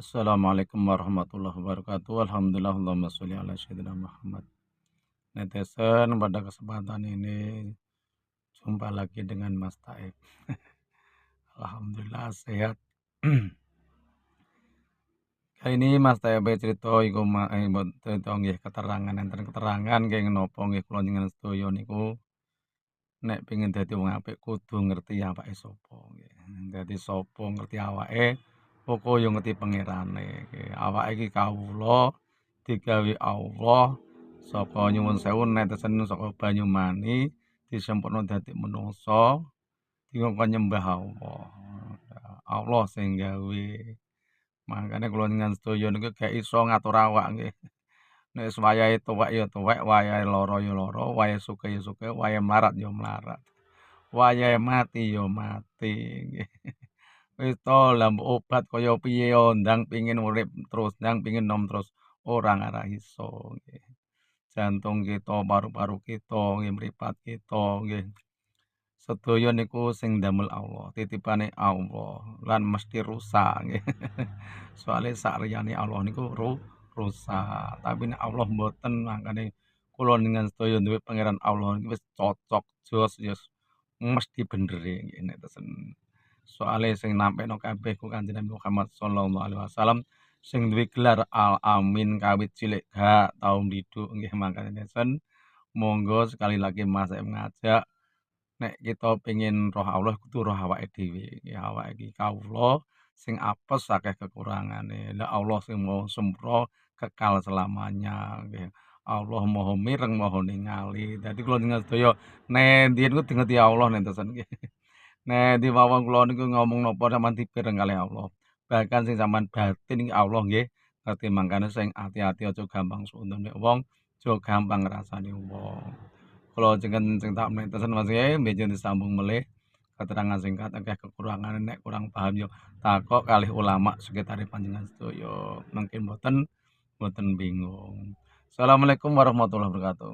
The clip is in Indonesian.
Assalamualaikum warahmatullahi wabarakatuh. Alhamdulillah, Allahumma sholli ala sayyidina Muhammad. Netizen, pada kesempatan ini jumpa lagi dengan Mas Taib. Alhamdulillah sehat. Kali ini Mas Taib cerita iku cerita nggih keterangan enten keterangan nggih napa nggih kula njenengan sedaya niku nek pengin dadi wong apik kudu ngerti awake sapa nggih. Dadi sapa ngerti awake, pokok yo ngerti pangerane. Awake iki kawula digawe Allah saka nyuwun sewu netesen saka Banyumani disempurna dadi manungsa dikongkon nyembah Allah. Allah sing gawe. Mangkane kula njenengan sedaya niku gak iso ngatur awak nggih. Nek wis wayahe tuwek ya tuwek, wayahe lara ya lara, wayahe sugih ya sugih, wayahe mlarat ya mlarat. Wayahe mati ya mati nggih. Wis to lha mbok obat kaya piye yo ndang pengin urip terus, ndang pengin nom terus, ora ngarah iso nggih. Jantung kita, paru-paru kita, nggih mripat kita nggih. Sedaya niku sing damel Allah, titipane Allah lan mesti rusak nggih. Soale sak liyane Allah niku rusak, tapi nek Allah mboten mangkane kula dengan sedaya duwe pangeran Allah niku wis cocok, jos, yos mesti benere nggih nek pesen. Soale sing nampekno kabeh ku Kanjeng Nabi Muhammad sallallahu alaihi wasallam sing duwe gelar Al Amin kawit cilik gak tau ndhiduk nggih mangkane nesen monggo sekali lagi Mas saya mengajak nek kita pengen roh Allah kudu roh awake dhewe ya awake iki kawula sing apes akeh kekurangane lah Allah sing maha sempurna kekal selamanya nggih Allah maha mireng maha ningali dadi kula jenengan sedaya nendien ku dingeti Allah nentesen nggih nek di wawang kula niku ngomong napa sampean dipireng kalih Allah bahkan sing sampean batin iki Allah nggih ngerti mangkane sing ati-ati aja gampang suudon nek wong aja gampang ngrasani wong. Kula jenengan sing tak menten Mas nggih, mbejen disambung melih keterangan singkat akeh kekurangan nek kurang paham yo takok kalih ulama sekitare panjenengan sedaya. Mungkin mboten bingung. Assalamualaikum warahmatullahi wabarakatuh.